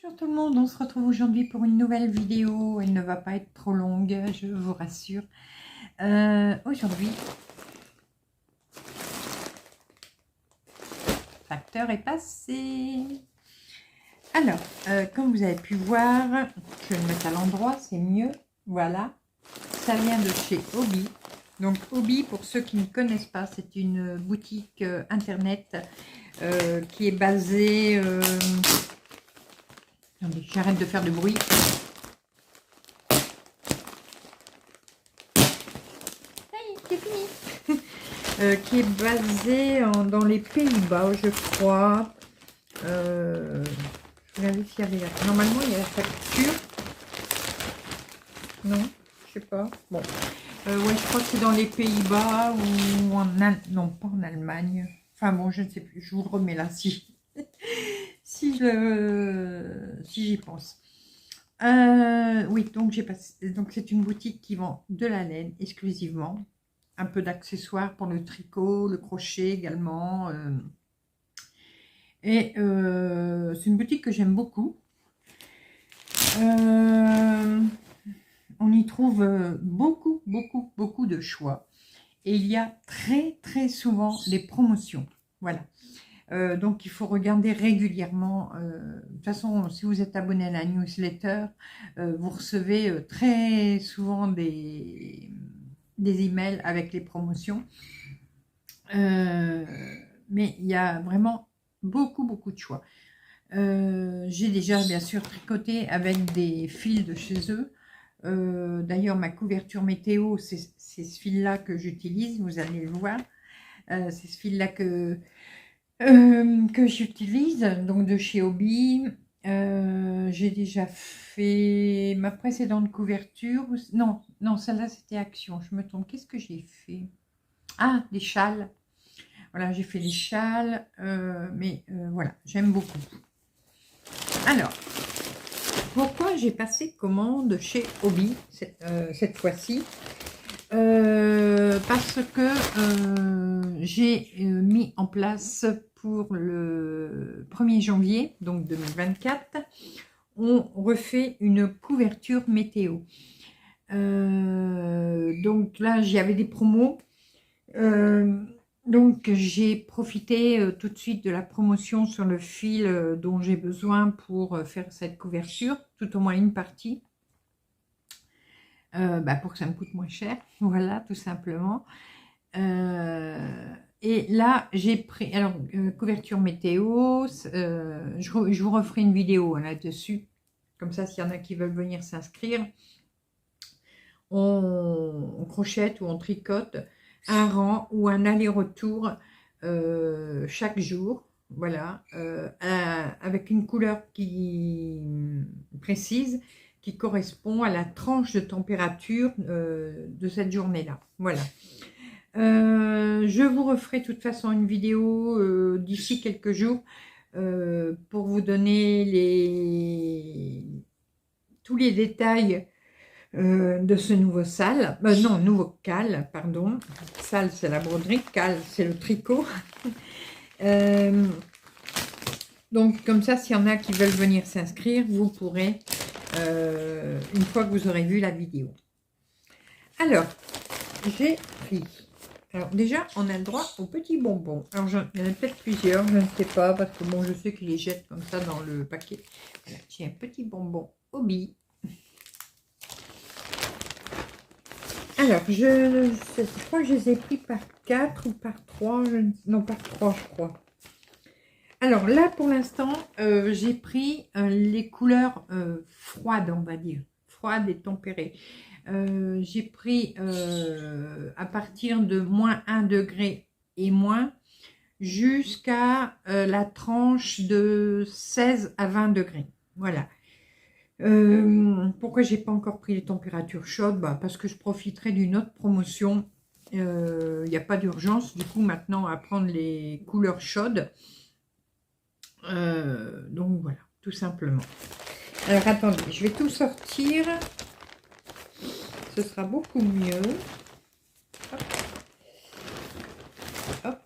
Bonjour tout le monde, on se retrouve aujourd'hui pour une nouvelle vidéo. Elle ne va pas être trop longue, je vous rassure. Aujourd'hui, facteur est passé. Alors, comme vous avez pu voir, je vais le mettre à l'endroit, c'est mieux. Voilà, ça vient de chez Hobby. Donc Hobby, pour ceux qui ne connaissent pas, c'est une boutique internet qui est basée... Attendez, j'arrête de faire du bruit. C'est fini. Qui est basé dans les Pays-Bas, je crois. Je regardais s'il y avait normalement il y a la facture. Non, je sais pas. Bon, ouais, je crois que c'est dans les Pays-Bas ou en non, pas en Allemagne. Enfin bon, je ne sais plus. Je vous le remets là si si j'y pense. Oui, donc j'ai passé. Donc c'est une boutique qui vend de la laine exclusivement, un peu d'accessoires pour le tricot, le crochet également. Et c'est une boutique que j'aime beaucoup. On y trouve beaucoup de choix. Et il y a très souvent des promotions. Voilà. Donc il faut regarder régulièrement. De toute façon, si vous êtes abonné à la newsletter, vous recevez très souvent des emails avec les promotions. Mais il y a vraiment beaucoup de choix. J'ai déjà bien sûr tricoté avec des fils de chez eux. D'ailleurs, ma couverture météo, c'est ce fil-là que j'utilise, vous allez le voir. C'est ce fil-là que j'utilise, donc de chez Hobby. J'ai déjà fait ma précédente couverture. Non, celle-là c'était Action, je me trompe. Qu'est-ce que j'ai fait? Ah, des châles. Voilà, j'ai fait des châles, mais voilà, j'aime beaucoup. Alors, pourquoi j'ai passé commande chez Hobby cette fois-ci? Parce que j'ai mis en place pour le 1er janvier, donc 2024, on refait une couverture météo. Donc là, j'y avais des promos. Donc j'ai profité tout de suite de la promotion sur le fil dont j'ai besoin pour faire cette couverture, tout au moins une partie, pour que ça me coûte moins cher, voilà, tout simplement. Et là j'ai pris, alors couverture météo, je vous referai une vidéo là-dessus, comme ça s'il y en a qui veulent venir s'inscrire, on crochette ou on tricote un rang ou un aller-retour chaque jour, voilà, avec une couleur qui précise, qui correspond à la tranche de température de cette journée-là. Voilà. Je vous referai de toute façon une vidéo d'ici quelques jours pour vous donner tous les détails de ce nouveau sale, nouveau cal, pardon. Sale, c'est la broderie, cal, c'est le tricot. Donc, comme ça, s'il y en a qui veulent venir s'inscrire, vous pourrez, une fois que vous aurez vu la vidéo. Alors, j'ai pris... Alors, déjà, on a le droit aux petits bonbons. Alors, il y en a peut-être plusieurs, je ne sais pas, parce que bon, je sais qu'ils les jettent comme ça dans le paquet. Voilà, j'ai un petit bonbon Hobby. Alors, je crois que je les ai pris par 4 ou par 3. Non, par 3, je crois. Alors là, pour l'instant, j'ai pris les couleurs froides, on va dire. Froides et tempérées. J'ai pris à partir de moins 1 degré et moins jusqu'à la tranche de 16 à 20 degrés. Voilà. Pourquoi j'ai pas encore pris les températures chaudes? Parce que je profiterai d'une autre promotion. Il n'y a pas d'urgence du coup maintenant à prendre les couleurs chaudes. Donc voilà, tout simplement. Alors attendez, je vais tout sortir. Ce sera beaucoup mieux. Hop. Hop.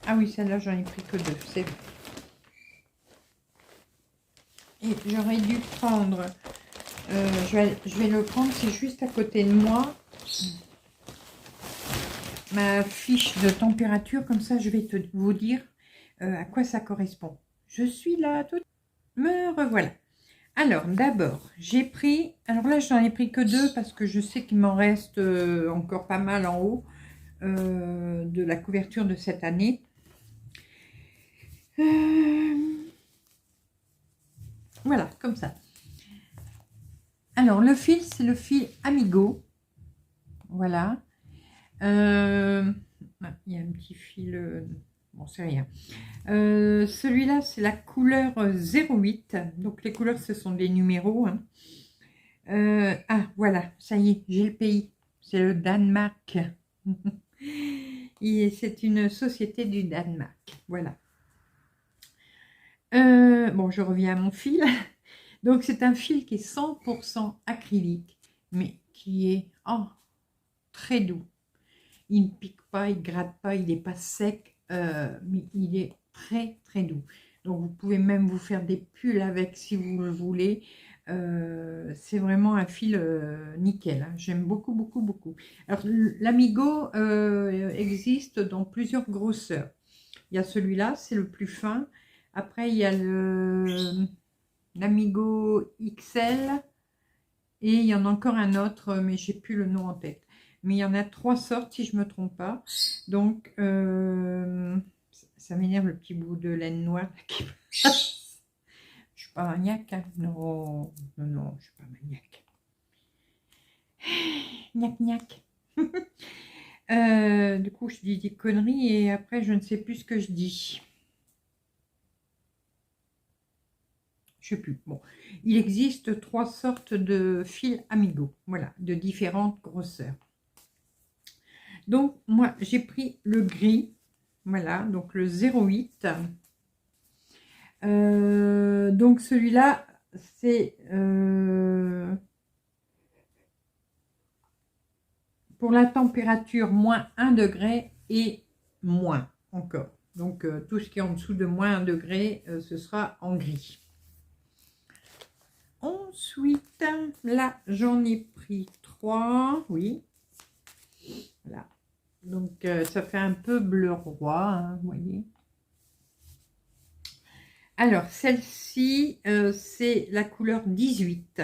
Ah oui, celle-là, j'en ai pris que 2. C'est Et j'aurais dû prendre, je vais le prendre, c'est juste à côté de moi, ma fiche de température, comme ça je vais vous dire à quoi ça correspond. Je suis là, me revoilà. Alors d'abord, j'ai pris, alors là je n'en ai pris que 2 parce que je sais qu'il m'en reste encore pas mal en haut de la couverture de cette année. Voilà, comme ça. Alors le fil, c'est le fil Amigo. Voilà. Il y a un petit fil, bon c'est rien. Celui-là c'est la couleur 08, donc les couleurs ce sont des numéros, hein. Ah voilà, ça y est, j'ai le pays, c'est le Danemark. C'est une société du Danemark, voilà. Bon, je reviens à mon fil. Donc c'est un fil qui est 100% acrylique, mais qui est très doux. Il ne pique pas, il ne gratte pas, il n'est pas sec, mais il est très très doux. Donc vous pouvez même vous faire des pulls avec si vous le voulez. C'est vraiment un fil nickel, hein. J'aime beaucoup beaucoup beaucoup. Alors l'Amigo existe dans plusieurs grosseurs. Il y a celui-là, c'est le plus fin. Après il y a l'Amigo XL et il y en a encore un autre, mais j'ai plus le nom en tête. Mais il y en a 3 sortes si je ne me trompe pas. Donc, ça m'énerve le petit bout de laine noire qui passe. Je suis pas maniaque, hein. Non, non, non, je suis pas maniaque. Gnac, gnac. Du coup, je dis des conneries et après, je ne sais plus ce que je dis. Je sais plus. Bon, il existe 3 sortes de fils Amigo. Voilà, de différentes grosseurs. Donc, moi, j'ai pris le gris. Voilà, donc le 08. Donc, celui-là, c'est pour la température moins 1 degré et moins encore. Donc, tout ce qui est en dessous de moins 1 degré, ce sera en gris. Ensuite, là, j'en ai pris 3. Oui. Voilà. Donc, ça fait un peu bleu roi, hein, vous voyez. Alors, celle-ci, c'est la couleur 18.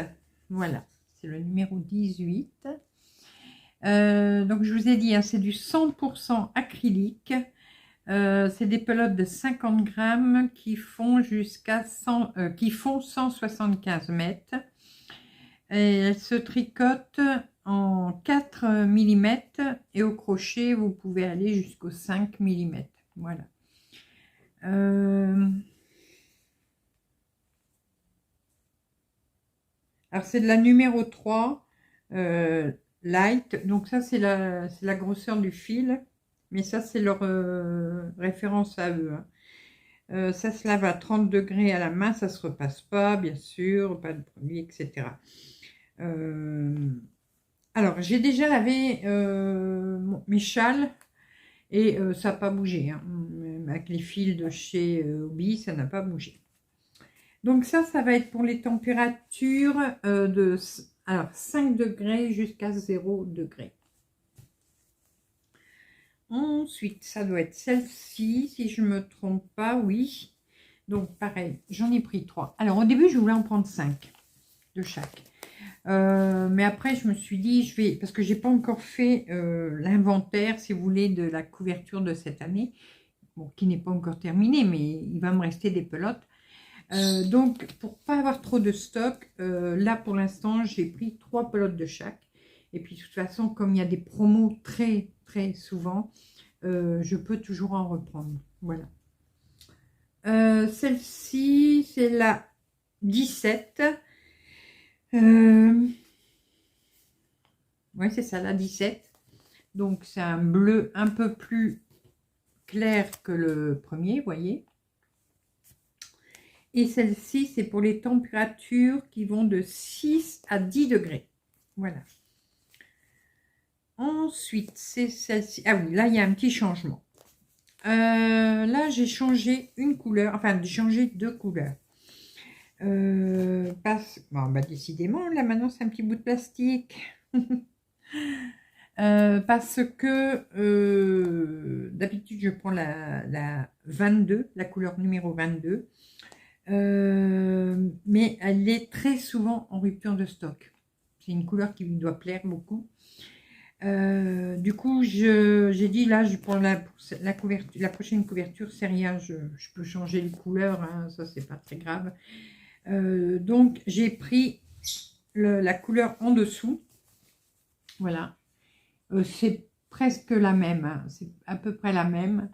Voilà, c'est le numéro 18. Donc, je vous ai dit, hein, c'est du 100% acrylique. C'est des pelotes de 50 grammes qui font jusqu'à 175 mètres. Et elles se tricotent en 4 mm et au crochet vous pouvez aller jusqu'au 5 mm. Voilà. Alors c'est de la numéro 3 light, donc ça c'est la grosseur du fil, mais ça c'est leur référence à eux, hein. Ça se lave à 30 degrés à la main, ça se repasse pas bien sûr, pas de produit, etc. Alors, j'ai déjà lavé mes châles et ça n'a pas bougé, hein. Avec les fils de chez Hobby, ça n'a pas bougé. Donc ça va être pour les températures de 5 degrés jusqu'à 0 degré. Ensuite, ça doit être celle-ci, si je ne me trompe pas, oui. Donc pareil, j'en ai pris 3. Alors au début, je voulais en prendre 5 de chaque. Mais après je me suis dit parce que j'ai pas encore fait l'inventaire si vous voulez de la couverture de cette année, bon, qui n'est pas encore terminé, mais il va me rester des pelotes, donc pour pas avoir trop de stock, là pour l'instant j'ai pris 3 pelotes de chaque, et puis de toute façon comme il y a des promos très très souvent, je peux toujours en reprendre. Voilà. Celle-ci c'est la 17. Oui, c'est ça, la 17. Donc, c'est un bleu un peu plus clair que le premier, vous voyez. Et celle-ci, c'est pour les températures qui vont de 6 à 10 degrés. Voilà. Ensuite, c'est celle-ci. Ah oui, là, il y a un petit changement. Là, j'ai changé une couleur. Enfin, j'ai changé 2 couleurs. Bon, bah, décidément, là maintenant c'est un petit bout de plastique. Parce que d'habitude je prends la 22, la couleur numéro 22. Mais elle est très souvent en rupture de stock. C'est une couleur qui me doit plaire beaucoup. Du coup, j'ai dit là, pour la prochaine couverture, c'est rien, je peux changer les couleurs, hein, ça c'est pas très grave. Donc j'ai pris la couleur en dessous. Voilà. C'est presque la même, hein, c'est à peu près la même.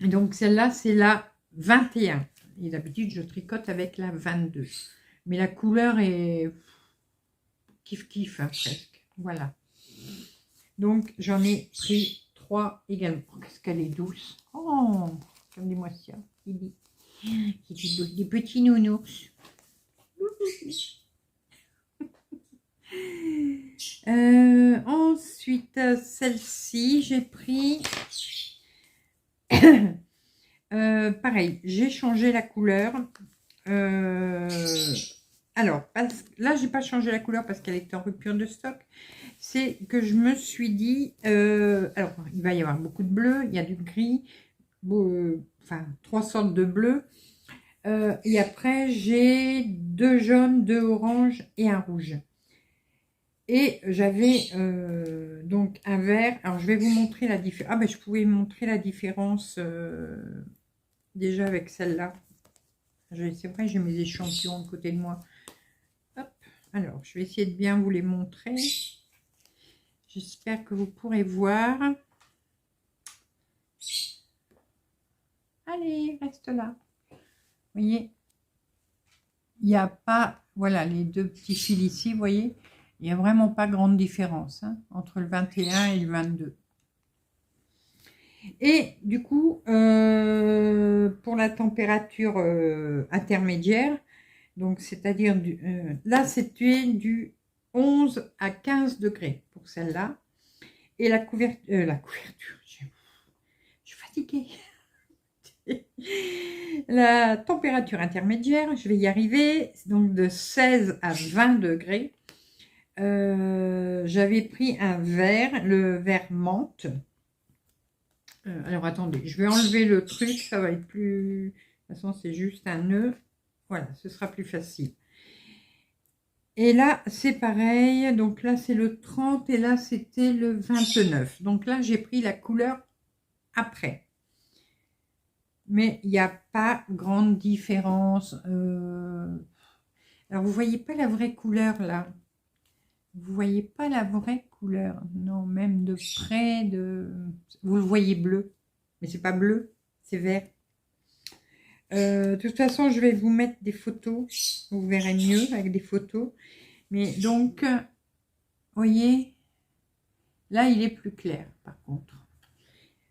Donc celle-là, c'est la 21. Et d'habitude, je tricote avec la 22. Mais la couleur est kiff-kiff, hein, presque. Voilà. Donc, j'en ai pris 3 également. Oh, qu'est-ce qu'elle est douce. Oh, comme des moissières. Il dit des petits nounous. Ensuite, celle-ci, j'ai pris... pareil, j'ai changé la couleur. Alors, là, j'ai pas changé la couleur parce qu'elle était en rupture de stock. C'est que je me suis dit, alors, il va y avoir beaucoup de bleu, il y a du gris, enfin, 3 sortes de bleu. Et après, j'ai 2 jaunes, 2 oranges et un rouge. Et j'avais donc un vert. Alors, je vais vous montrer la différence. Ah, ben, je pouvais montrer la différence déjà avec celle-là. C'est vrai, j'ai mes échantillons à côté de moi. Hop. Alors, je vais essayer de bien vous les montrer. J'espère que vous pourrez voir. Allez, reste là. Vous voyez, il n'y a pas, voilà, les 2 petits fils ici, vous voyez, il n'y a vraiment pas grande différence hein, entre le 21 et le 22. Et du coup, pour la température intermédiaire, donc c'est-à-dire, là c'était du 11 à 15 degrés pour celle-là. Et la couverture, je suis fatiguée. La température intermédiaire, je vais y arriver, donc de 16 à 20 degrés. J'avais pris un vert, le vert menthe. Alors attendez, je vais enlever le truc, ça va être plus... De toute façon, c'est juste un nœud. Voilà, ce sera plus facile. Et là, c'est pareil. Donc là, c'est le 30 et là, c'était le 29. Donc là, j'ai pris la couleur après. Mais il n'y a pas grande différence. Alors, vous voyez pas la vraie couleur là. Vous voyez pas la vraie couleur. Non, même de près, vous le voyez bleu. Mais c'est pas bleu, c'est vert. De toute façon, je vais vous mettre des photos. Vous verrez mieux avec des photos. Mais donc, vous voyez, là, il est plus clair par contre.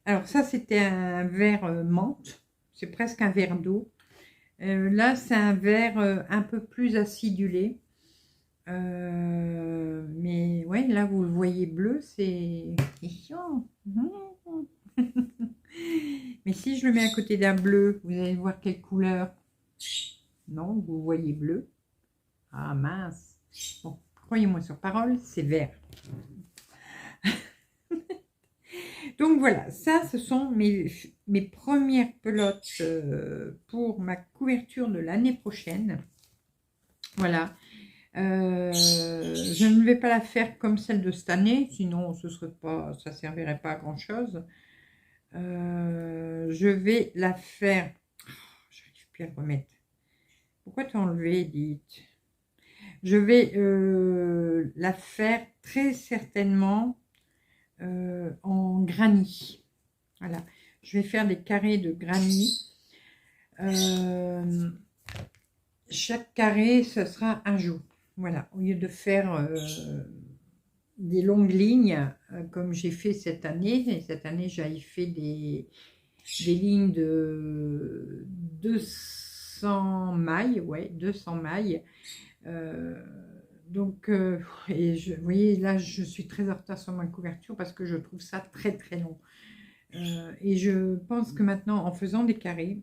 Alors ça, c'était un vert menthe. C'est presque un verre d'eau. Là, c'est un vert un peu plus acidulé. Mais ouais, là, vous le voyez bleu, c'est... Mais si je le mets à côté d'un bleu, vous allez voir quelle couleur. Non, vous voyez bleu. Ah mince. Bon, croyez-moi sur parole, c'est vert. Donc voilà, ça ce sont mes premières pelotes pour ma couverture de l'année prochaine. Voilà. Je ne vais pas la faire comme celle de cette année, sinon ça ne servirait pas à grand chose. Je vais la faire... Oh, je n'arrive plus à le remettre. Pourquoi t'as enlevé, Edith? Je vais la faire très certainement en granit. Voilà, je vais faire des carrés de granit. Chaque carré, ce sera un jour. Voilà, au lieu de faire des longues lignes comme j'ai fait cette année. Et cette année, j'avais fait des lignes de 200 mailles. Ouais, 200 mailles. Donc, et vous voyez, là, je suis très en retard sur ma couverture parce que je trouve ça très très long. Et je pense que maintenant, en faisant des carrés,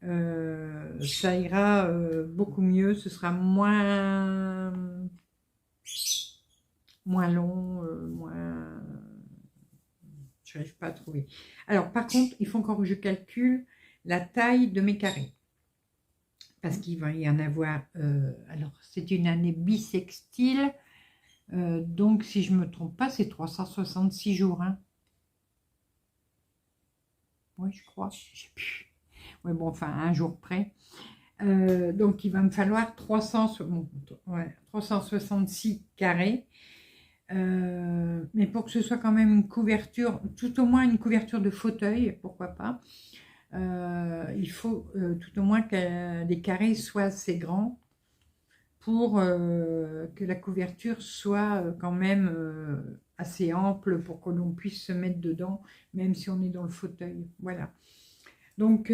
ça ira beaucoup mieux, ce sera moins long, moins... Je n'arrive pas à trouver. Alors, par contre, il faut encore que je calcule la taille de mes carrés. Parce qu'il va y en avoir... alors, c'est une année bissextile. Donc, si je ne me trompe pas, c'est 366 jours. Hein. Oui, je crois. Je sais plus. Oui, bon, enfin, un jour près. Donc, il va me falloir 366 carrés. Mais pour que ce soit quand même une couverture, tout au moins une couverture de fauteuil, pourquoi pas, il faut tout au moins que les carrés soient assez grands pour que la couverture soit quand même assez ample pour que l'on puisse se mettre dedans, même si on est dans le fauteuil. Voilà. Donc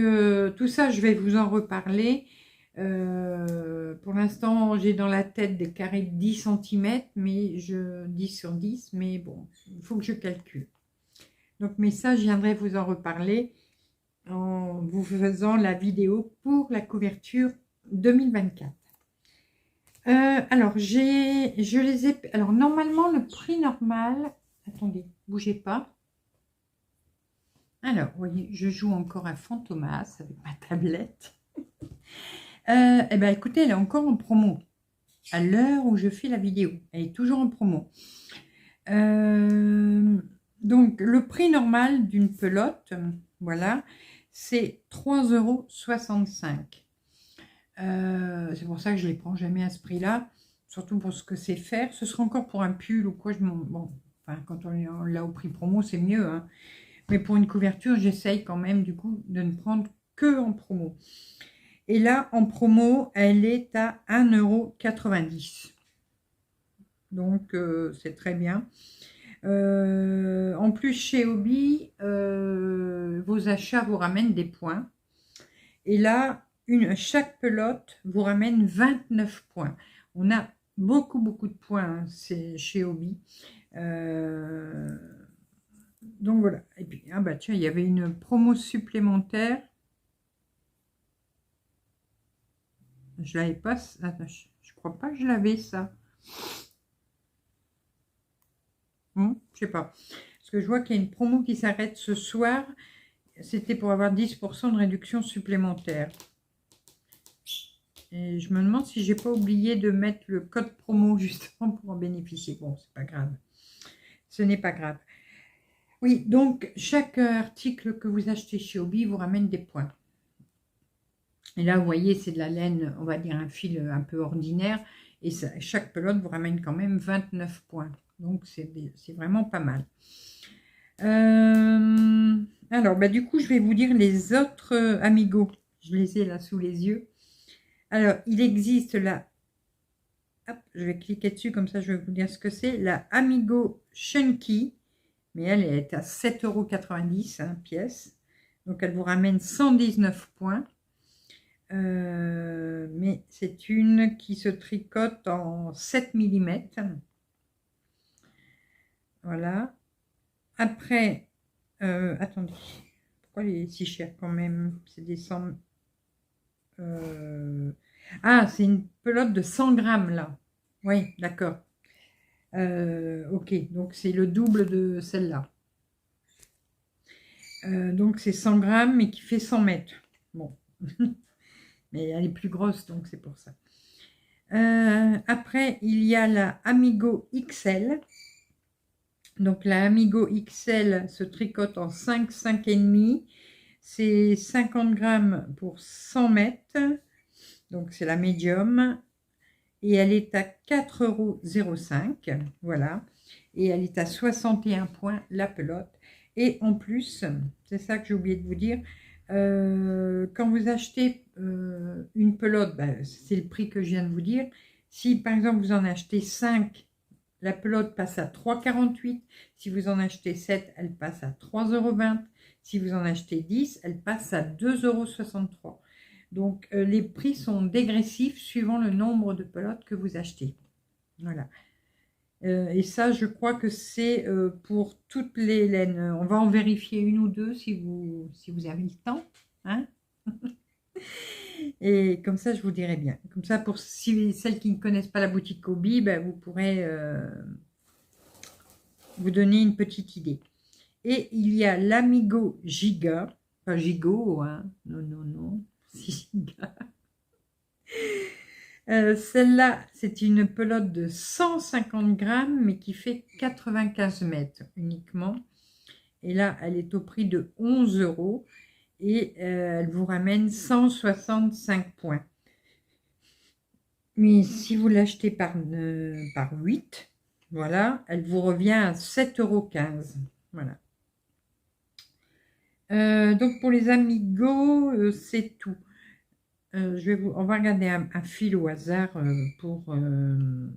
tout ça, je vais vous en reparler. Pour l'instant, j'ai dans la tête des carrés de 10 cm, mais 10 sur 10, mais bon, il faut que je calcule. Donc, mais ça, je viendrai vous en reparler en vous faisant la vidéo pour la couverture 2024. Alors, je les ai... Alors, normalement, le prix normal... Attendez, bougez pas. Alors, vous voyez, je joue encore à Fantomas avec ma tablette. Eh bien, écoutez, elle est encore en promo. À l'heure où je fais la vidéo. Elle est toujours en promo. Donc, le prix normal d'une pelote, voilà, c'est 3,65 €. C'est pour ça que je ne les prends jamais à ce prix-là. Surtout pour ce que c'est faire. Ce sera encore pour un pull ou quoi. Bon, enfin, quand on l'a au prix promo, c'est mieux. Hein. Mais pour une couverture, j'essaye quand même, du coup, de ne prendre que en promo. Et là, en promo, elle est à 1,90 €. Donc, c'est très bien. En plus, chez Hobby, vos achats vous ramènent des points. Et là, chaque pelote vous ramène 29 points. On a beaucoup de points, hein, c'est chez Hobby. Donc voilà. Et puis, ah bah tiens, il y avait une promo supplémentaire. Je l'avais pas. Attends, je crois pas que je l'avais ça. Je sais pas. Parce que je vois qu'il y a une promo qui s'arrête ce soir. C'était pour avoir 10% de réduction supplémentaire. Et je me demande si j'ai pas oublié de mettre le code promo justement pour en bénéficier. Bon, c'est pas grave. Ce n'est pas grave. Oui, donc chaque article que vous achetez chez Hobby vous ramène des points. Et là, vous voyez, c'est de la laine, on va dire un fil un peu ordinaire. Et ça, chaque pelote vous ramène quand même 29 points. Donc, c'est vraiment pas mal. Alors, bah, du coup, je vais vous dire les autres Amigo. Je les ai là sous les yeux. Alors, il existe la... Hop, je vais cliquer dessus, comme ça, je vais vous dire ce que c'est. La Amigo Chunky. Mais elle est à 7,90 € pièce. Donc, elle vous ramène 119 points. Mais c'est une qui se tricote en 7 mm. Voilà. Après, attendez, pourquoi il est si cher quand même? C'est des 100... Ah, c'est une pelote de 100 grammes là. Oui, d'accord. Ok, donc c'est le double de celle-là. Donc c'est 100 grammes mais qui fait 100 mètres. Bon. Mais elle est plus grosse, donc c'est pour ça. Après, il y a la Amigo XL. Donc la Amigo XL se tricote en 5, 5,5. C'est 50 grammes pour 100 mètres. Donc c'est la médium. Et elle est à 4,05 €. Voilà. Et elle est à 61 points la pelote. Et en plus, c'est ça que j'ai oublié de vous dire, quand vous achetez une pelote, ben, c'est le prix que je viens de vous dire. Si par exemple vous en achetez 5, la pelote passe à 3,48 €. Si vous en achetez 7, elle passe à 3,20 €. Si vous en achetez 10, elle passe à 2,63 €. Donc les prix sont dégressifs suivant le nombre de pelotes que vous achetez. Voilà. Et ça, je crois que c'est pour toutes les laines. On va en vérifier une ou deux si vous avez le temps. Hein. Et comme ça, je vous dirai bien. Comme ça, pour si, celles qui ne connaissent pas la boutique Obi, ben, vous pourrez vous donner une petite idée. Et il y a l'Amigo Giga. Pas Gigo, hein. Non, non, non. C'est Giga. Celle-là, c'est une pelote de 150 grammes, mais qui fait 95 mètres uniquement. Et là, elle est au prix de 11 € et elle vous ramène 165 points. Mais si vous l'achetez par 8, voilà, elle vous revient à 7,15 €. Voilà. Donc pour les Amigos, c'est tout. On va regarder un fil au hasard pour ce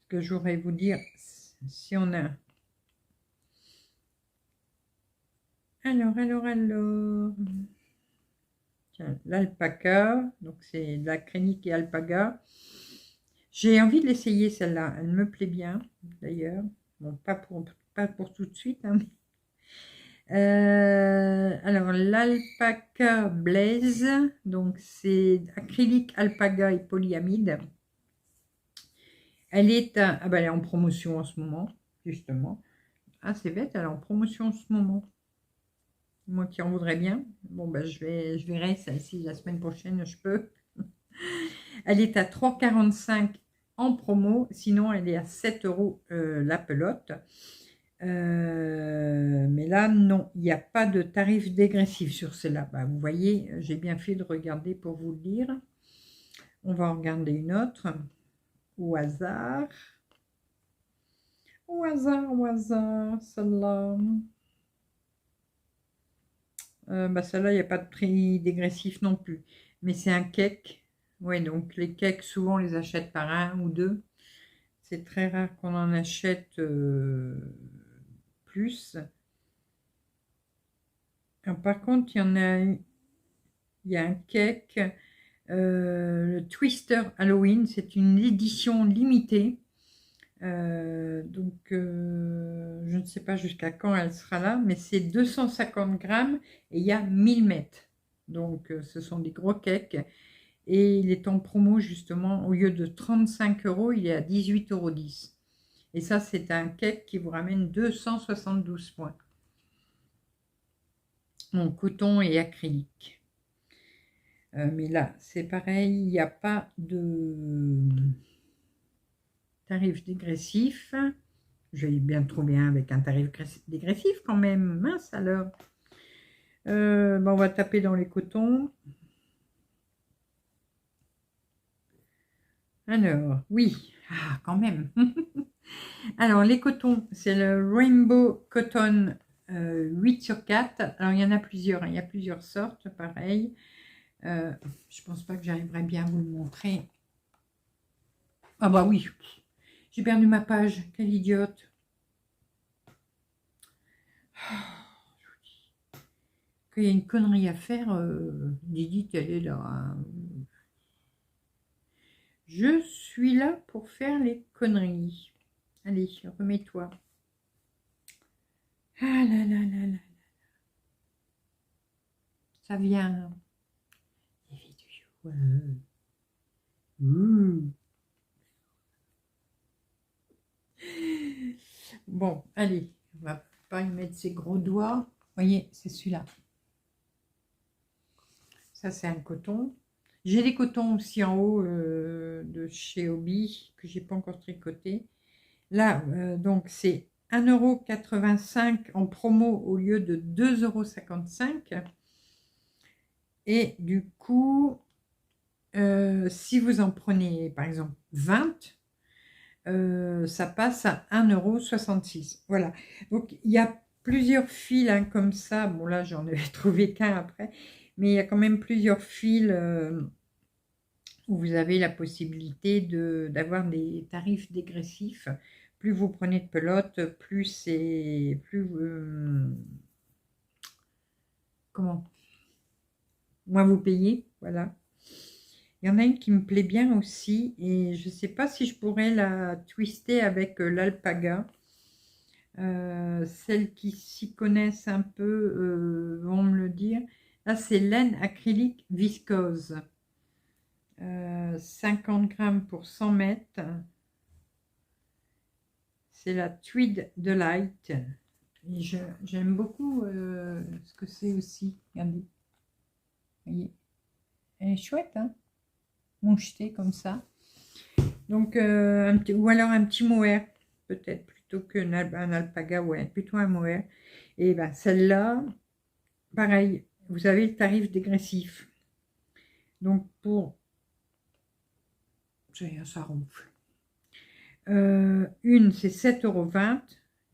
que j'aurais vous dire si on a. Alors. Tiens, l'alpaca, donc c'est de l'acrylique et alpaga. J'ai envie de l'essayer celle-là, elle me plaît bien d'ailleurs. Bon, pas pour tout de suite, hein, mais alors, l'Alpaca Blaze, donc c'est acrylique, alpaga et polyamide. Elle est, elle est en promotion en ce moment, justement. Ah, c'est bête, elle est en promotion en ce moment. Moi qui en voudrais bien. Bon, ben, je verrai celle-ci la semaine prochaine, je peux. Elle est à 3,45 € en promo, sinon elle est à 7 € la pelote. Mais là, non, il n'y a pas de tarif dégressif sur celle-là. Bah, vous voyez, j'ai bien fait de regarder pour vous le dire. On va en regarder une autre. Au hasard. Au hasard, celle-là. Celle-là, il n'y a pas de prix dégressif non plus. Mais c'est un cake. Oui, donc les cakes, souvent, on les achète par un ou deux. C'est très rare qu'on en achète plus. Alors, par contre, il y a un cake, le Twister Halloween, c'est une édition limitée. Donc, je ne sais pas jusqu'à quand elle sera là, mais c'est 250 grammes et il y a 1000 mètres. Donc, ce sont des gros cakes. Et il est en promo justement, au lieu de 35 €, il est à 18,10 €. Et ça, c'est un cake qui vous ramène 272 points. En coton et acrylique. Mais là, c'est pareil, il n'y a pas de tarif dégressif. Je vais bien trouver un avec un tarif dégressif quand même. Mince alors. On va taper dans les cotons. Alors, oui. Ah, quand même. Alors, les cotons, c'est le Rainbow Cotton 8/4. Alors, il y en a plusieurs. Hein. Il y a plusieurs sortes, pareil. Je pense pas que j'arriverai bien à vous le montrer. Ah bah oui. J'ai perdu ma page. Quelle idiote. Quand il y a une connerie à faire, Didit, elle est là. Hein. Je suis là pour faire les conneries. Allez, remets-toi. Ah là là là là. Ça vient. Les vidéos. Bon, allez. On va pas y mettre ses gros doigts. Vous voyez, c'est celui-là. Ça, c'est un coton. J'ai des cotons aussi en haut de chez Obi que j'ai pas encore tricoté. Là, donc, c'est 1,85 € en promo au lieu de 2,55 €. Et du coup, si vous en prenez, par exemple, 20, ça passe à 1,66 €. Voilà. Donc, il y a plusieurs fils hein, comme ça. Bon, là, j'en avais trouvé qu'un après. Mais il y a quand même plusieurs fils où vous avez la possibilité d'avoir des tarifs dégressifs. Plus vous prenez de pelote, plus c'est... Comment? Moins vous payez, voilà. Il y en a une qui me plaît bien aussi, et je ne sais pas si je pourrais la twister avec l'alpaga. Celles qui s'y connaissent un peu vont me le dire. Ah, c'est laine acrylique viscose. 50 grammes pour 100 mètres. C'est la Tweed Delight. Et j'aime beaucoup ce que c'est aussi. Regardez. Vous voyez. Elle est chouette, hein, mouchetée comme ça. Donc, ou alors un petit mohair, peut-être, plutôt qu'un alpaga, ouais, plutôt un mohair. Et ben celle-là, pareil, vous avez le tarif dégressif. Donc, pour... Ça ronfle. Une, c'est 7,20 €.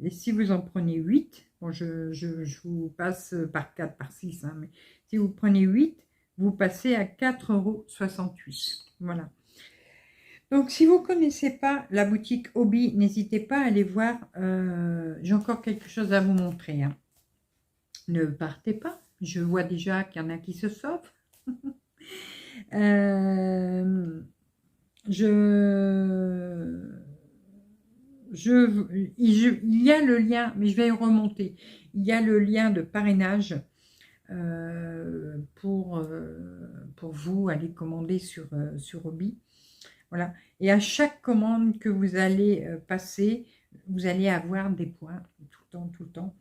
Et si vous en prenez 8, bon, je vous passe par 4, par 6, hein, mais si vous prenez 8, vous passez à 4,68 €. Voilà. Donc, si vous ne connaissez pas la boutique Hobby, n'hésitez pas à aller voir. J'ai encore quelque chose à vous montrer. Hein. Ne partez pas. Je vois déjà qu'il y en a qui se sauvent. Il y a le lien, mais je vais remonter. Il y a le lien de parrainage pour vous aller commander sur Hobby. Voilà. Et à chaque commande que vous allez passer, vous allez avoir des points tout le temps.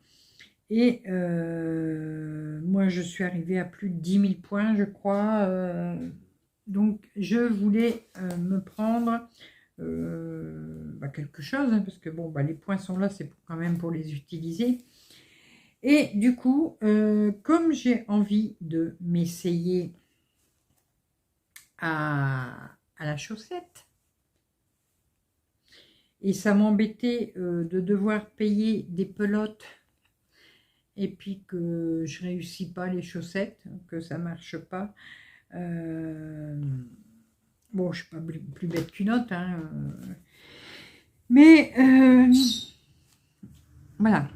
Et moi, je suis arrivée à plus de 10 000 points, je crois. Donc, je voulais me prendre quelque chose, hein, parce que bon, les points sont là, c'est quand même pour les utiliser. Et du coup, comme j'ai envie de m'essayer à la chaussette, et ça m'embêtait de devoir payer des pelotes, et puis que je réussis pas les chaussettes, que ça marche pas. Bon, je suis pas plus bête qu'une autre, hein, mais voilà,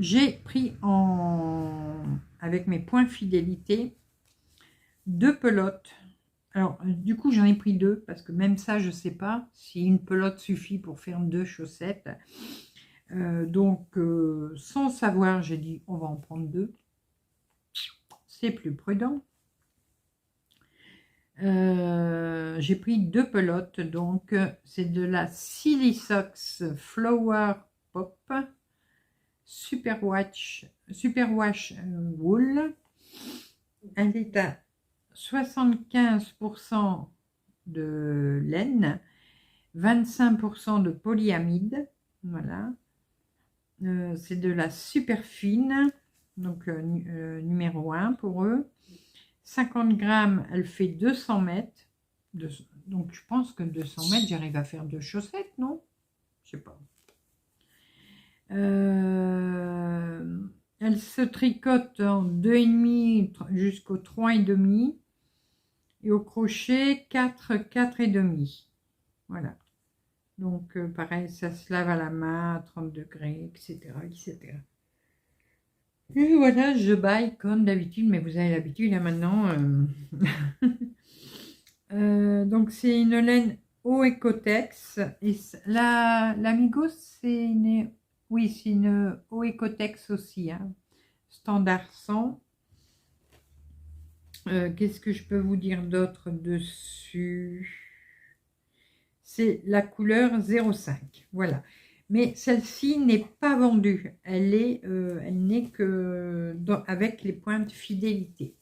j'ai pris avec mes points fidélité 2 pelotes. Alors, du coup, j'en ai pris 2, parce que même ça, je ne sais pas si une pelote suffit pour faire 2 chaussettes. Donc, sans savoir, j'ai dit, on va en prendre 2. C'est plus prudent. J'ai pris 2 pelotes, donc c'est de la Silisox Flower Pop Superwash Wool. Elle est à 75% de laine, 25% de polyamide. Voilà. C'est de la super fine, donc numéro 1 pour eux. 50 grammes, elle fait 200 mètres. Donc, je pense que 200 mètres, j'arrive à faire 2 chaussettes, non? Je sais pas. Elle se tricote en 2,5 jusqu'au 3,5. Et au crochet, 4,5. Voilà. Donc, pareil, ça se lave à la main, à 30 degrés, etc., etc. Et voilà, je baille comme d'habitude, mais vous avez l'habitude, là, maintenant. Donc, c'est une laine Eau Ecotex. Et l'Amigos, c'est une... Oui, c'est une Eau Ecotex aussi, hein. Standard 100. Qu'est-ce que je peux vous dire d'autre dessus? C'est la couleur 05. Voilà. Mais celle-ci n'est pas vendue. Elle n'est que avec les points de fidélité.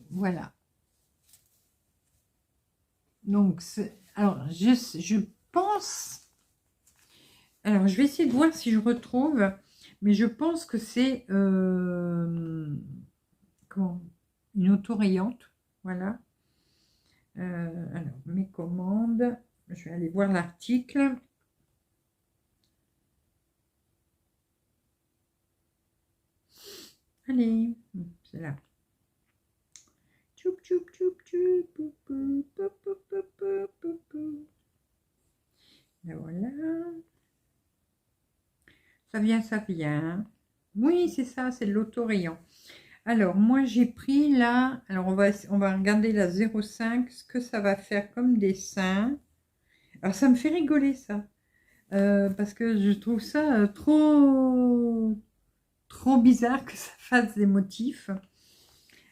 Voilà. Donc, alors, je pense... Alors, je vais essayer de voir si je retrouve. Mais je pense que c'est... comment, une autorayante. Voilà. Alors, mes commandes. Je vais aller voir l'article. Allez, c'est là. Tchoup, tchoup, tchoup, tchoup, là, voilà. Ça vient. Oui, c'est ça, c'est l'autorayant. Alors, moi, j'ai pris là... Alors, on va regarder la 05, ce que ça va faire comme dessin. Alors, ça me fait rigoler, ça. Parce que je trouve ça trop bizarre que ça fasse des motifs.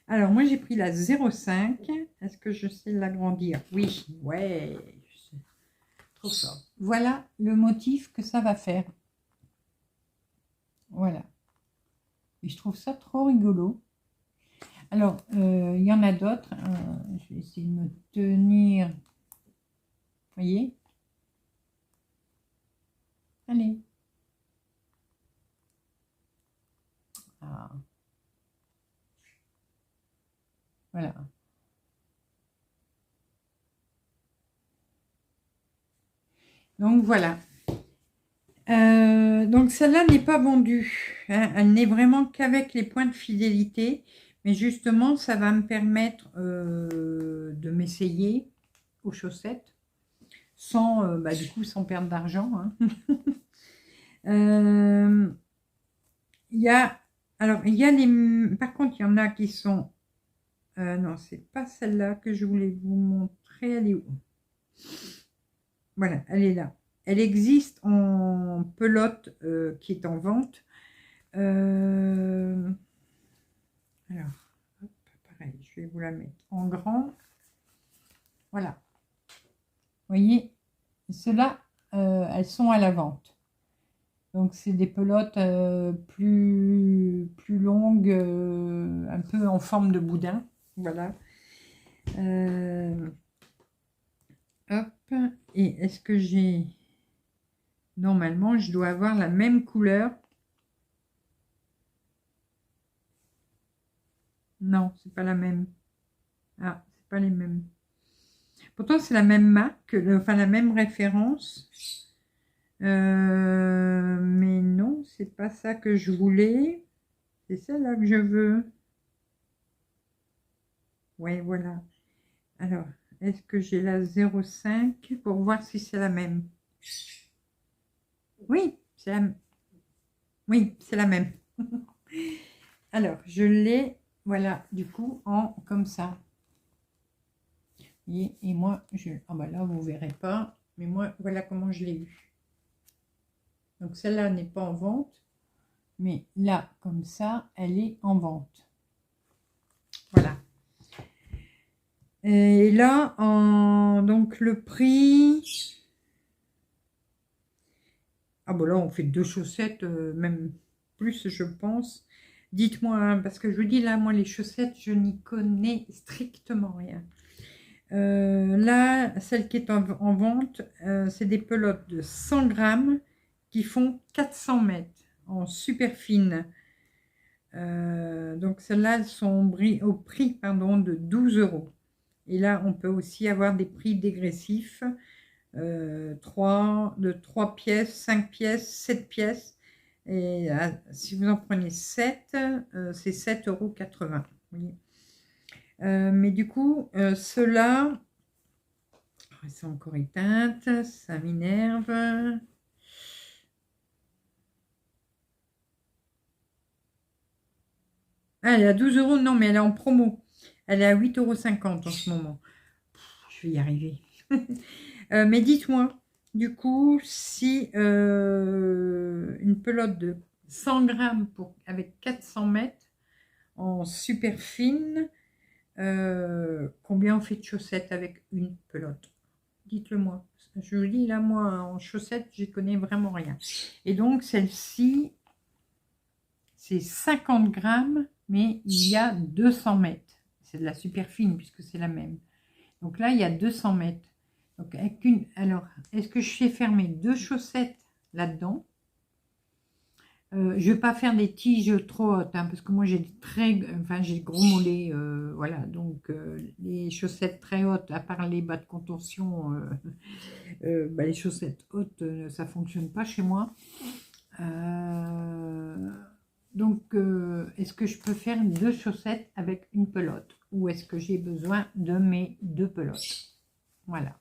Alors, moi, j'ai pris la 0,5. Est-ce que je sais l'agrandir? Oui, ouais, je sais. Trop fort. Voilà le motif que ça va faire. Voilà. Et je trouve ça trop rigolo. Alors, il y en a d'autres. Je vais essayer de me tenir. Vous voyez? Allez. Ah. Voilà. Donc, voilà. Donc, celle-là n'est pas vendue. Hein. Elle n'est vraiment qu'avec les points de fidélité. Mais justement, ça va me permettre de m'essayer aux chaussettes. Sans, du coup, sans perdre d'argent. Hein. Il y a, alors, il y a les, par contre, il y en a qui sont, non, c'est pas celle-là que je voulais vous montrer. Elle est où? Voilà, elle est là. Elle existe en pelote qui est en vente. Alors, hop, pareil, je vais vous la mettre en grand. Voilà. Vous voyez, ceux-là, elles sont à la vente. Donc, c'est des pelotes plus longues, un peu en forme de boudin. Voilà. Hop. Et est-ce que j'ai... Normalement, je dois avoir la même couleur. Non, c'est pas la même. Ah, c'est pas les mêmes. Pourtant, c'est la même marque, enfin la même référence. Mais non, c'est pas ça que je voulais. C'est celle-là que je veux. Ouais, voilà. Alors, est-ce que j'ai la 0,5 pour voir si c'est la même? Oui, c'est la... Oui, c'est la même. Alors, je l'ai, voilà, du coup, en comme ça. Et moi, ah bah là, vous ne verrez pas, mais moi, voilà comment je l'ai eu. Donc, celle-là n'est pas en vente, mais là, comme ça, elle est en vente. Voilà. Et là, donc, le prix... Ah bon, là, on fait 2 chaussettes, même plus, je pense. Dites-moi, hein, parce que je vous dis, là, moi, les chaussettes, je n'y connais strictement rien. Là, celle qui est en vente, c'est des pelotes de 100 grammes qui font 400 mètres en super fine. Donc, celles-là, elles sont au prix pardon, de 12 €. Et là, on peut aussi avoir des prix dégressifs. 3 pièces, 5 pièces, 7 pièces. Et si vous en prenez 7, c'est 7,80 €. Mais du coup, ceux-là, elles sont encore éteintes, ça m'énerve. Ah, elle est à 12 €, non, mais elle est en promo. Elle est à 8,50 € en ce moment. Je vais y arriver. Mais dites-moi, du coup, si une pelote de 100 grammes avec 400 mètres en super fine, combien on fait de chaussettes avec une pelote? Dites-le moi. Je vous dis, là, moi, en chaussettes, j'y connais vraiment rien. Et donc, celle-ci, c'est 50 grammes, mais il y a 200 mètres. C'est de la super fine, puisque c'est la même. Donc là, il y a 200 mètres. Donc, avec une... Alors, est-ce que je fais fermer 2 chaussettes là-dedans? Je ne vais pas faire des tiges trop hautes, hein, parce que moi, j'ai j'ai gros mollets, voilà. Donc, les chaussettes très hautes, à part les bas de contention, les chaussettes hautes, ça ne fonctionne pas chez moi. Donc, est-ce que je peux faire 2 chaussettes avec une pelote? Ou est-ce que j'ai besoin de mes 2 pelotes? Voilà.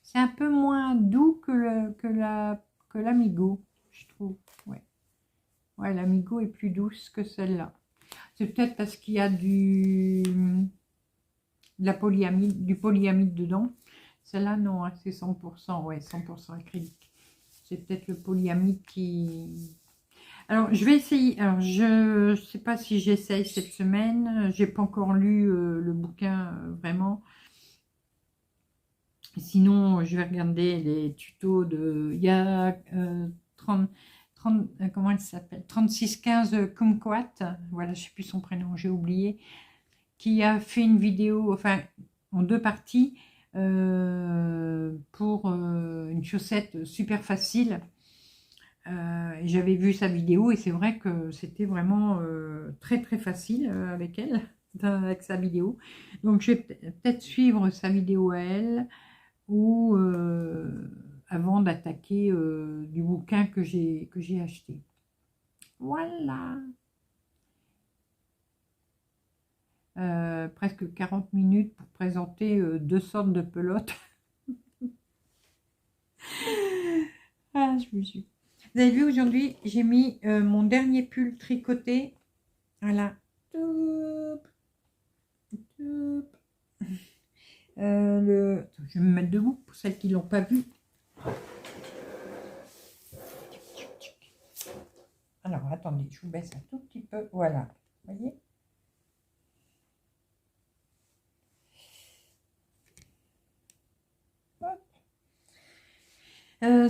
C'est un peu moins doux que l'Amigo, je trouve. Ouais, ouais, l'Amigo est plus douce que celle-là. C'est peut-être parce qu'il y a du polyamide dedans. Celle-là, non, hein, c'est 100%, ouais, 100% acrylique. C'est peut-être le polyamide qui... Alors, je vais essayer. Alors, je sais pas si j'essaye cette semaine. J'ai pas encore lu le bouquin vraiment. Sinon, je vais regarder les tutos de... Il y a 30 comment elle s'appelle 3615 Kumquat. Voilà, je sais plus son prénom, j'ai oublié. Qui a fait une vidéo, enfin, en 2 parties, pour une chaussette super facile. J'avais vu sa vidéo et c'est vrai que c'était vraiment très très facile avec elle, avec sa vidéo. Donc je vais peut-être suivre sa vidéo à elle ou avant d'attaquer du bouquin que j'ai acheté. Voilà. Presque 40 minutes pour présenter 2 sortes de pelotes. Ah, je me suis... Vous avez vu, aujourd'hui, j'ai mis mon dernier pull tricoté. Voilà. Toup, toup. Attends, je vais me mettre debout pour celles qui ne l'ont pas vu. Alors, attendez, je vous baisse un tout petit peu. Voilà. Vous voyez?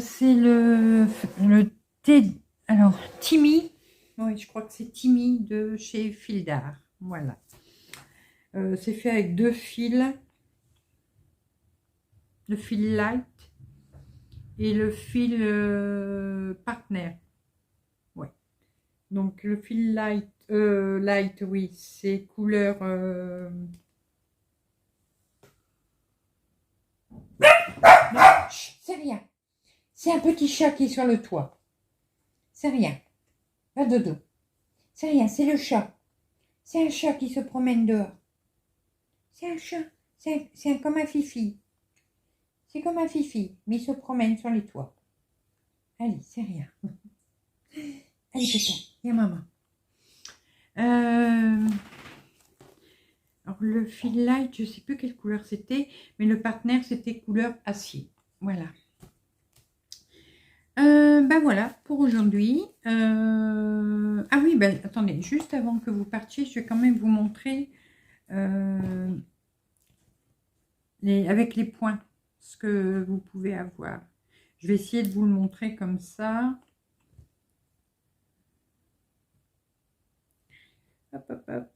C'est le thé. Alors, Timmy. Oui, je crois que c'est Timmy de chez Fildar. Voilà. C'est fait avec 2 fils. Le fil light et le fil partner. Ouais. Donc, le fil light, oui, c'est couleur... Non, c'est rien. C'est un petit chat qui est sur le toit. C'est rien. Va dodo. C'est rien, c'est le chat. C'est un chat qui se promène dehors. C'est un chat. C'est comme un fifi. C'est comme un fifi, mais il se promène sur les toits. Allez, c'est rien. Allez, pépin, viens maman. Alors, le fil light, je ne sais plus quelle couleur c'était, mais le partenaire, c'était couleur acier. Voilà. Ben voilà pour aujourd'hui. Ah oui, ben attendez, juste avant que vous partiez, je vais quand même vous montrer avec les points ce que vous pouvez avoir. Je vais essayer de vous le montrer comme ça. Hop, hop, hop.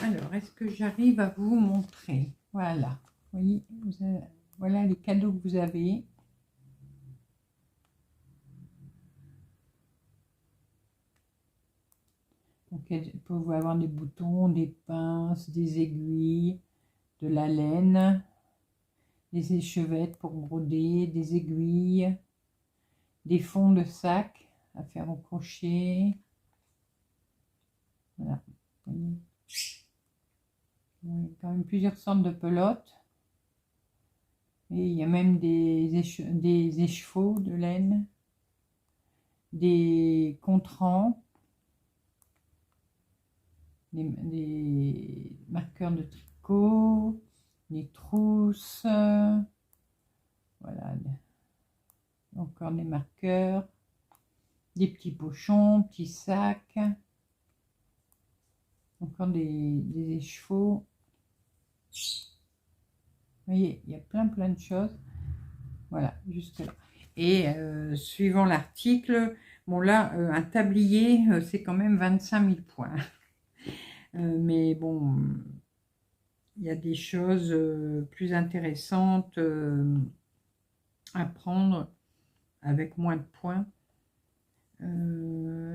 Alors, est-ce que j'arrive à vous montrer? Voilà. Vous voyez, voilà les cadeaux que vous avez. Donc, vous pouvez avoir des boutons, des pinces, des aiguilles, de la laine, des échevettes pour broder, des aiguilles, des fonds de sac à faire au crochet. Voilà. Vous voyez. Il y a quand même plusieurs sortes de pelotes. Et il y a même des écheveaux de laine, des contrants, des marqueurs de tricot, des trousses, voilà, encore des marqueurs, des petits pochons, petits sacs, encore des écheveaux. Vous voyez, il y a plein de choses. Voilà, jusque là. Et suivant l'article, bon là, un tablier, c'est quand même 25 000 points. Mais bon, il y a des choses plus intéressantes à prendre avec moins de points.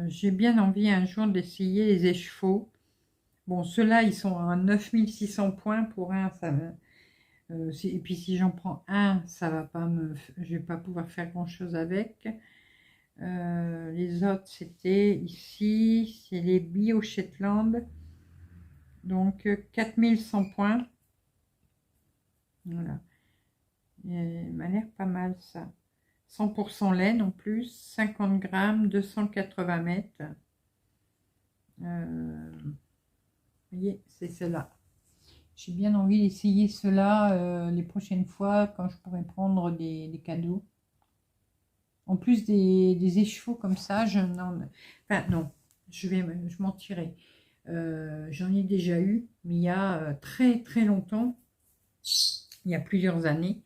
J'ai bien envie un jour d'essayer les écheveaux. Bon, ceux-là, ils sont à 9600 points pour un. Ça, et puis si j'en prends un, ça va pas je vais pas pouvoir faire grand-chose avec. Les autres, c'était ici, c'est les Bio Shetland. Donc 4100 points. Voilà. Il m'a l'air pas mal ça. 100% laine en plus, 50 grammes, 280 mètres. Vous voyez, c'est cela. J'ai bien envie d'essayer cela les prochaines fois quand je pourrai prendre des cadeaux. En plus des échevaux comme ça, je n'en... Enfin, non, je mentirais. J'en ai déjà eu, mais il y a très très longtemps, il y a plusieurs années.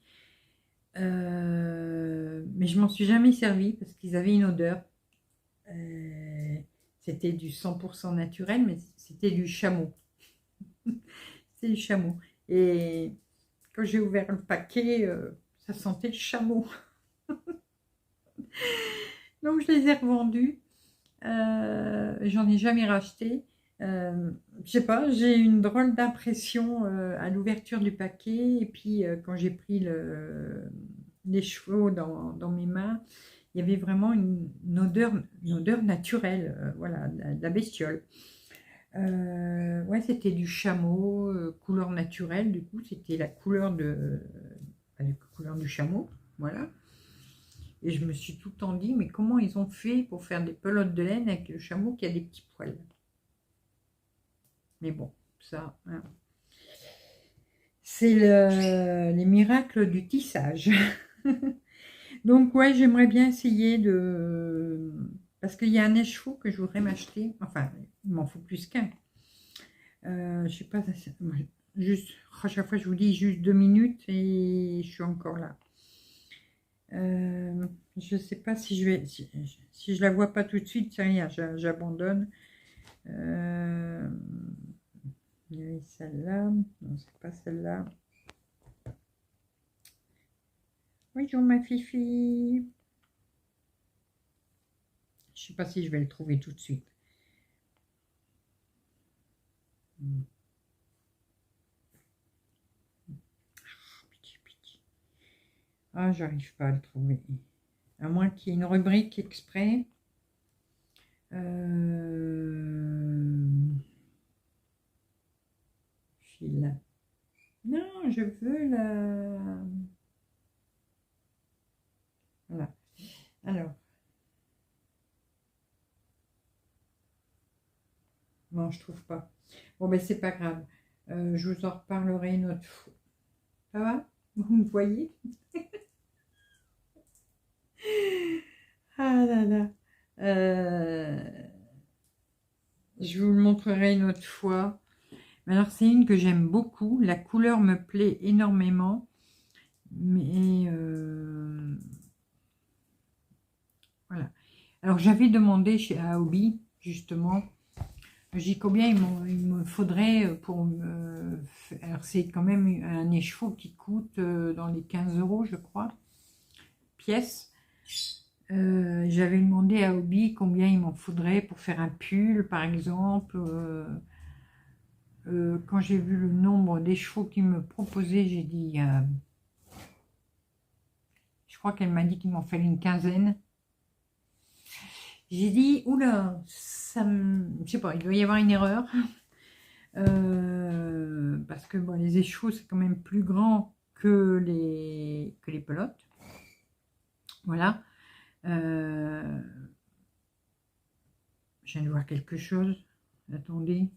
Mais je m'en suis jamais servi parce qu'ils avaient une odeur. C'était du 100% naturel, mais c'était du chameau. C'était du chameau. Et quand j'ai ouvert le paquet, ça sentait le chameau. Donc je les ai revendus. J'en ai jamais racheté. Je sais pas, j'ai une drôle d'impression à l'ouverture du paquet. Et puis quand j'ai pris les chevaux dans mes mains, il y avait vraiment une odeur naturelle, voilà, de la bestiole. Ouais, c'était du chameau, couleur naturelle, du coup, c'était la la couleur du chameau, voilà. Et je me suis tout le temps dit, mais comment ils ont fait pour faire des pelotes de laine avec le chameau qui a des petits poils? Mais bon, ça, hein, c'est les miracles du tissage. Donc ouais, j'aimerais bien essayer de... Parce qu'il y a un écheveau que je voudrais m'acheter. Enfin, il m'en faut plus qu'un. Je sais pas, juste, à chaque fois je vous dis juste 2 minutes et je suis encore là. Je sais pas si je vais, si je la vois pas tout de suite, c'est rien, j'abandonne. Il y avait celle-là, non c'est pas celle-là. Bonjour ma fifi. Je sais pas si je vais le trouver tout de suite. Ah, j'arrive pas à le trouver. À moins qu'il y ait une rubrique exprès. Fil. Non, je veux la... Voilà. Alors. Non, je trouve pas. Bon, ben, c'est pas grave. Je vous en reparlerai une autre fois. Ça va? Vous me voyez? Ah là là. Je vous le montrerai une autre fois. Mais alors, c'est une que j'aime beaucoup. La couleur me plaît énormément. Mais voilà. Alors, j'avais demandé chez Aobi, justement. Je dis combien il me faudrait pour me... Alors, c'est quand même un écheveau qui coûte dans les 15 €, je crois, pièce. J'avais demandé à Obi combien il m'en faudrait pour faire un pull, par exemple. Quand j'ai vu le nombre d'écheveaux qu'il me proposait, j'ai dit... je crois qu'elle m'a dit qu'il m'en fallait une quinzaine. J'ai dit, oula, je sais pas, il doit y avoir une erreur. Parce que bon, les écheveaux, c'est quand même plus grand que les pelotes. Voilà. Je viens de voir quelque chose. Attendez.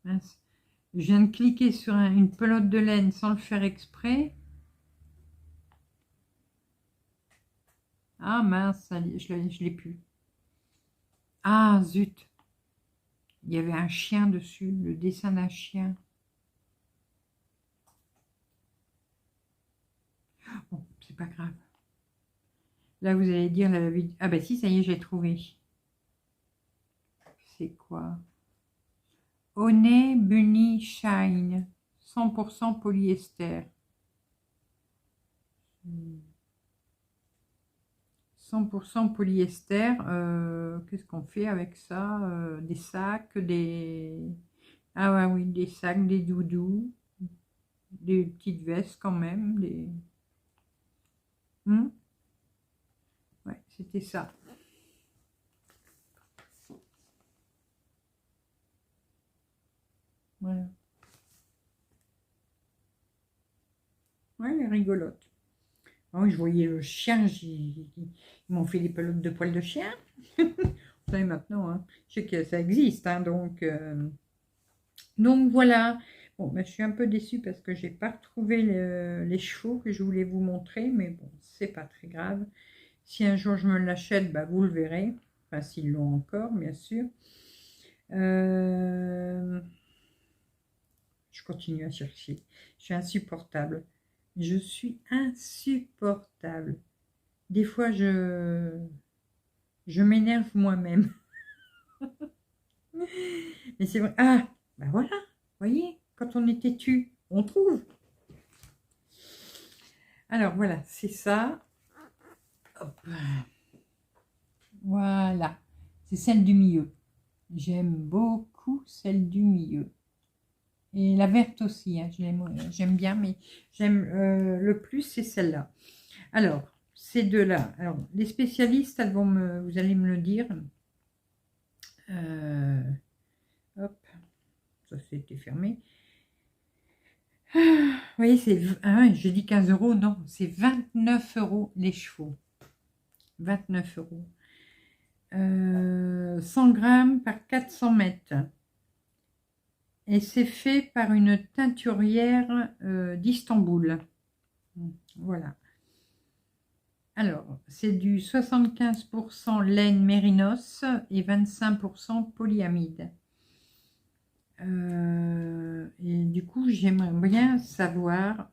Mince. Je viens de cliquer sur une pelote de laine sans le faire exprès. Ah mince, je l'ai plus. Ah zut. Il y avait un chien dessus, le dessin d'un chien. Bon, c'est pas grave. Là, vous allez dire la vidéo. Ah bah si, ça y est, j'ai trouvé. C'est quoi? Honey Bunny Shine. 100% polyester. 100% polyester. Qu'est-ce qu'on fait avec ça? Des sacs, des... Ah ouais, oui, des sacs, des doudous, des petites vestes quand même. Ouais, c'était ça. Voilà. Ouais, elle est rigolote. Ah oui, je voyais le chien, ils m'ont fait des pelotes de poils de chien. Vous savez maintenant, hein, je sais que ça existe, hein, donc voilà. Bon, ben, je suis un peu déçue parce que j'ai pas retrouvé les chevaux que je voulais vous montrer, mais bon, c'est pas très grave. Si un jour je me l'achète, bah, vous le verrez. Enfin, s'ils l'ont encore, bien sûr. Je continue à chercher. Je suis insupportable. Je suis insupportable. Des fois, je m'énerve moi-même. Mais c'est vrai. Ah, ben voilà. Vous voyez, quand on est têtu, on trouve. Alors voilà, c'est ça. Hop. Voilà. C'est celle du milieu. J'aime beaucoup celle du milieu. Et la verte aussi, hein, j'aime bien, mais j'aime le plus, c'est celle-là. Alors, ces deux-là. Alors, les spécialistes, vous allez me le dire. Hop, ça c'était fermé. Ah, vous voyez, c'est... Ah, je dis 15 euros, non, c'est 29 euros les chevaux. 29 euros. 100 grammes par 400 mètres. Et c'est fait par une teinturière d'Istanbul. Voilà. Alors, c'est du 75% laine mérinos et 25% polyamide. Et du coup, j'aimerais bien savoir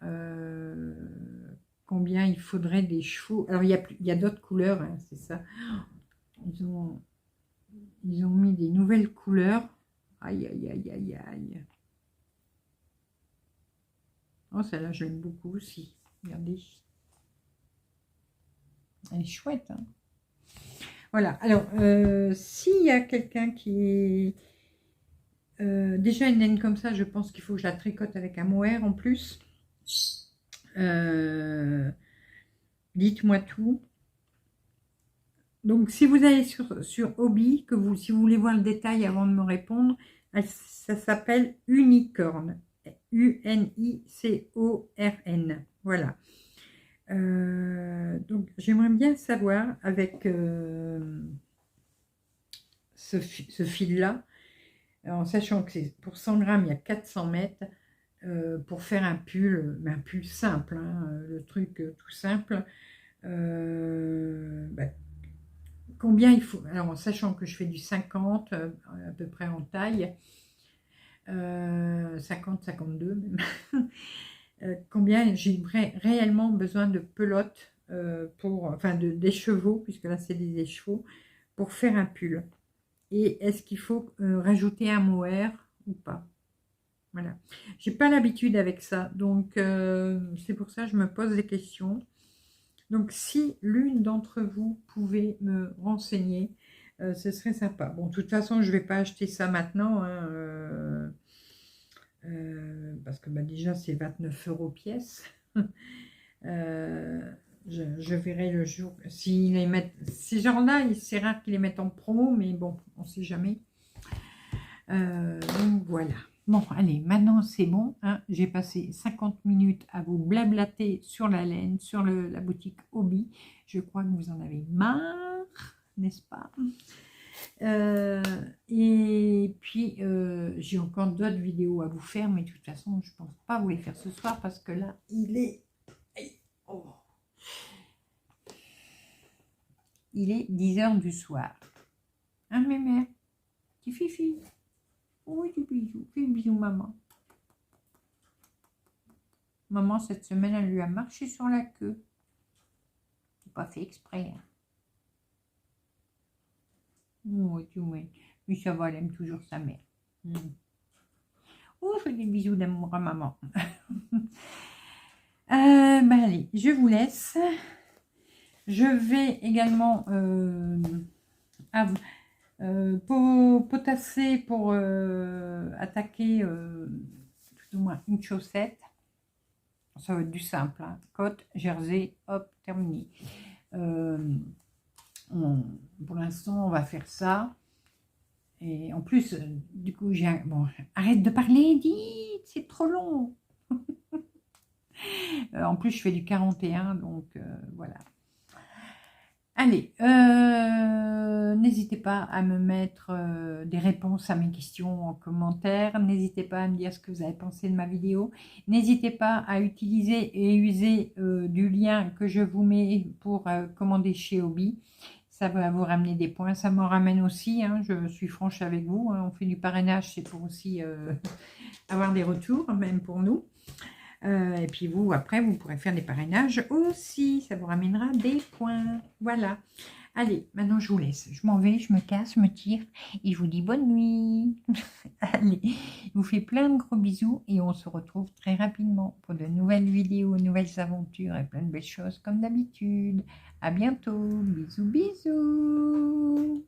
combien il faudrait des chevaux. Alors, il y a d'autres couleurs, hein, c'est ça. Ils ont mis des nouvelles couleurs. Aïe, aïe, aïe, aïe, aïe. Oh, celle-là, je l'aime beaucoup aussi. Regardez. Elle est chouette. Hein. Voilà. Alors, s'il y a quelqu'un qui est... déjà, une laine comme ça, je pense qu'il faut que je la tricote avec un mohair en plus. Dites-moi tout. Donc, si vous allez sur Hobby, si vous voulez voir le détail avant de me répondre, ça s'appelle Unicorn. U-N-I-C-O-R-N. Voilà. Donc, j'aimerais bien savoir avec ce fil-là, en sachant que pour 100 grammes, il y a 400 mètres, pour faire un pull simple, hein, le truc tout simple, combien il faut, alors en sachant que je fais du 50 à peu près en taille, 50-52 même, combien j'ai réellement besoin de pelotes enfin des chevaux, puisque là c'est des écheveaux, pour faire un pull. Et est-ce qu'il faut rajouter un mohair ou pas? Voilà. J'ai pas l'habitude avec ça, donc c'est pour ça que je me pose des questions. Donc si l'une d'entre vous pouvait me renseigner, ce serait sympa. Bon, de toute façon, je vais pas acheter ça maintenant, hein, parce que déjà c'est 29 euros pièce. Je verrai le jour. S'ils les mettent, ces gens-là, c'est rare qu'ils les mettent en promo, mais bon, on sait jamais. Donc voilà. Bon, allez, maintenant c'est bon. Hein, j'ai passé 50 minutes à vous blablater sur la laine, sur la boutique Hobby. Je crois que vous en avez marre, n'est-ce pas? Et puis, j'ai encore d'autres vidéos à vous faire, mais de toute façon, je ne pense pas vous les faire ce soir parce que là, il est... Oh. Il est 10h du soir. Hein, mémère? Petit fifi? Oui, du bisou. Fais un bisou, maman. Maman, cette semaine, elle lui a marché sur la queue. C'est pas fait exprès. Hein. Oui, tu vois. Mais ça va, elle aime toujours sa mère. Oh, je fais des bisous d'amour à maman. Allez, je vous laisse. Je vais également potasser pour attaquer tout au moins une chaussette. Ça va être du simple, hein. Côte, jersey, hop, terminé. Pour l'instant, on va faire ça. Et en plus, du coup, bon, arrête de parler, dites, c'est trop long. En plus, je fais du 41, donc voilà. Allez, n'hésitez pas à me mettre des réponses à mes questions en commentaire. N'hésitez pas à me dire ce que vous avez pensé de ma vidéo. N'hésitez pas à utiliser et user du lien que je vous mets pour commander chez Hobby. Ça va vous ramener des points. Ça m'en ramène aussi, hein, je suis franche avec vous. Hein, on fait du parrainage, c'est pour aussi avoir des retours, même pour nous. Et puis vous, après, vous pourrez faire des parrainages aussi. Ça vous ramènera des points. Voilà. Allez, maintenant je vous laisse. Je m'en vais, je me casse, je me tire. Et je vous dis bonne nuit. Allez, je vous fais plein de gros bisous. Et on se retrouve très rapidement pour de nouvelles vidéos, nouvelles aventures et plein de belles choses comme d'habitude. À bientôt. Bisous, bisous.